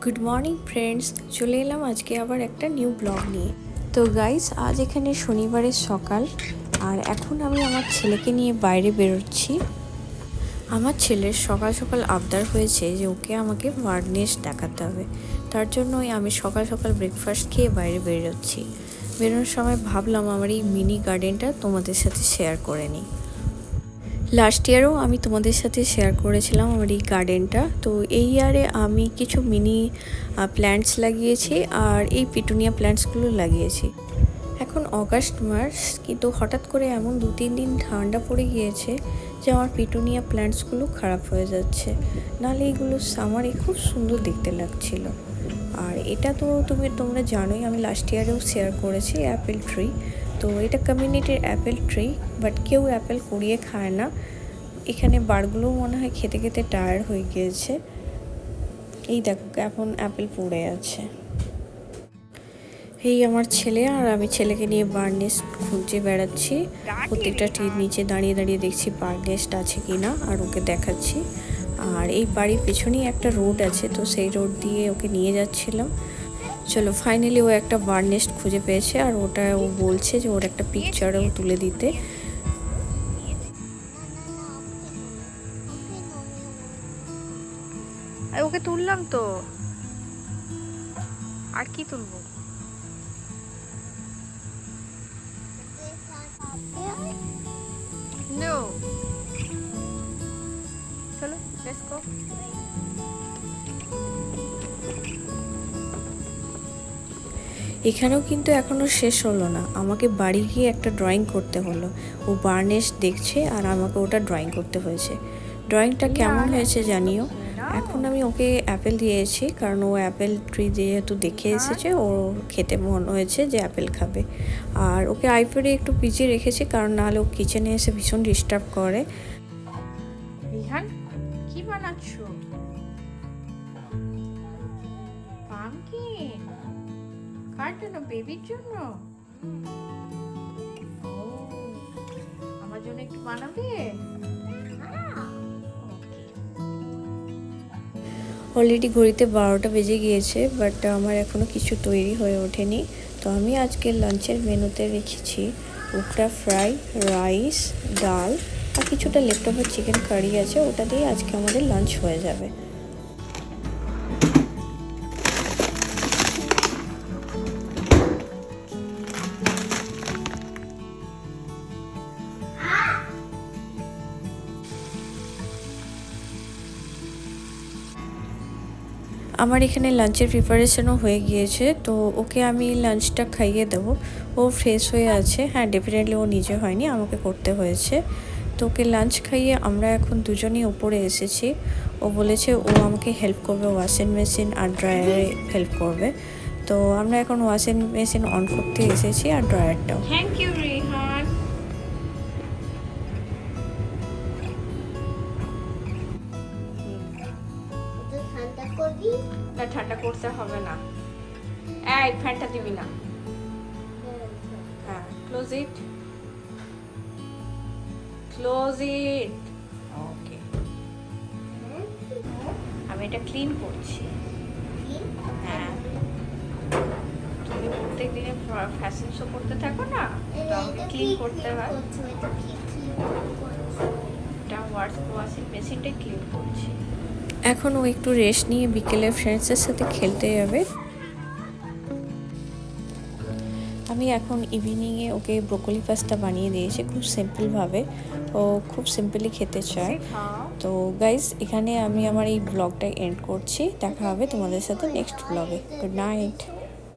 Good morning friends, চলে এলাম আজকে আবার একটা নিউ ব্লগ নিয়ে। তো গাইস, আজ এখানে শনিবারের সকাল, আর এখন আমি আমার ছেলেকে নিয়ে বাইরে বেরোচ্ছি। আমার ছেলের সকাল সকাল আবদার হয়েছে যে ওকে আমাকে বার্ড নেস্ট দেখাতে হবে। তার জন্যই আমি সকাল সকাল ব্রেকফাস্ট খেয়ে বাইরে বেরোচ্ছি। বেরোনোর সময় ভাবলাম আমার এই মিনি গার্ডেনটা তোমাদের সাথে শেয়ার করে নিই। লাস্ট ইয়ারও আমি তোমাদের সাথে শেয়ার করেছিলাম আমার এই গার্ডেনটা। তো এই ইয়ারে আমি কিছু মিনি প্ল্যান্টস লাগিয়েছি, আর এই পিটুনিয়া প্ল্যান্টসগুলো লাগিয়েছি। এখন অগাস্ট মাস, কিন্তু হঠাৎ করে এমন 2-3 দিন ঠান্ডা পড়ে গিয়েছে যে আমার পিটুনিয়া প্ল্যান্টসগুলো খারাপ হয়ে যাচ্ছে। নাহলে এইগুলো সামারে খুব সুন্দর দেখতে লাগছিল। আর এটা তো তোমরা জানোই, আমি লাস্ট ইয়ারেও শেয়ার করেছি অ্যাপেল ট্রি। তো এটা কমিউনিটির অ্যাপেল ট্রি, বাট কেউ অ্যাপেল কুড়িয়ে খায় না। এখানে বারগুলোও মনে হয় খেতে খেতে টায়ার্ড হয়ে গিয়েছে। এই দেখো এখন অ্যাপেল পড়ে আছে। এই আমার ছেলে, আর আমি ছেলেকে নিয়ে বার্ড নেস্ট খুঁজে বেড়াচ্ছি। প্রত্যেকটা ট্রির নিচে দাঁড়িয়ে দাঁড়িয়ে দেখছি বার্ড নেস্ট আছে কিনা, আর ওকে দেখাচ্ছি। আর এই বাড়ির পেছনেই একটা রোড আছে, তো সেই রোড দিয়ে ওকে নিয়ে যাচ্ছিলাম। চলো, ফাইনালি ও একটা বার্ড নেস্ট খুঁজে পেয়েছে, আর ওটা ও বলছে যে ওর একটা পিকচারও তুলে দিতে। ওকে তুললাম তো, আর কি তুলবো? No. চলো, let's go. এখানেও কিন্তু এখনো শেষ হলো না, আমাকে বাড়ি গিয়ে একটা ড্রয়িং করতে হলো। ও বার্ড নেস্ট দেখছে আর আমাকে ওটা ড্রয়িং করতে হয়েছে। ড্রয়িংটা কেমন হয়েছে জানিও। এখন আমি ওকে অ্যাপেল দিয়েছি, কারণ ও অ্যাপেল ট্রি যেহেতু দেখে এসেছে, ও খেতে মন হয়েছে যে অ্যাপেল খাবে। আর ওকে আইপ্যাডে একটু পিছিয়ে রেখেছি, কারণ নাহলে ও কিচেনে এসে ভীষণ ডিস্টার্ব করে। রিহান, কি বানাচ্ছো? পামকিন? কার জন্য? বেবির জন্য? আমার জন্য একটু বানাবে? অলরেডি ঘড়িতে 12টা বেজে গিয়েছে, বাট আমার এখনো কিছু তৈরি হয়ে ওঠেনি। তো আমি আজকে লাঞ্চের মেনুতে রেখেছি উকড়া ফ্রাই, রাইস, ডাল, আর কিছুটা লেফটওভার চিকেন কারি আছে, ওটা দিয়ে আজকে আমাদের লাঞ্চ হয়ে যাবে। আমার এখানে লাঞ্চের প্রিপারেশনও হয়ে গিয়েছে, তো ওকে আমি লাঞ্চটা খাইয়ে দেবো। ও ফ্রেশ হয়ে আছে। হ্যাঁ, ডেফিনেটলি ও নিজে হয়নি, আমাকে করতে হয়েছে। তো ওকে লাঞ্চ খাইয়ে আমরা এখন দুজনেই উপরে এসেছি। ও বলেছে ও আমাকে হেল্প করবে, ওয়াশিং মেশিন আর ড্রায়ারে হেল্প করবে। তো আমরা এখন ওয়াশিং মেশিন অন করতে এসেছি, আর ড্রায়ারটাও। Thank you Rihan. না, ঠান্ডা করতে হবে না। এই ফ্যানটা দিবি না। হ্যাঁ, ক্লোজ ইট, ক্লোজ ইট। ওকে, আমি এটা ক্লিন করছি। হ্যাঁ, তুমি প্রত্যেক দিনে ফ্যাশন শো করতে থাকো না, তো আমাকে ক্লিন করতে হয়। এটা ওয়াশিং মেশিনটা ক্লিন করছি। এখন ও একটু রেস্ট নিয়ে বিকেলে ফ্রেন্ডসের সাথে খেলতে যাবে। আমি এখন ইভিনিংয়ে ওকে ব্রোকলি পাস্তা বানিয়ে দিয়েছি খুব সিম্পলভাবে। ও খুব সিম্পলি খেতে চায়। তো গাইজ, এখানে আমি আমার এই ব্লগটা এন্ড করছি। দেখা হবে তোমাদের সাথে নেক্সট ব্লগে। Good night.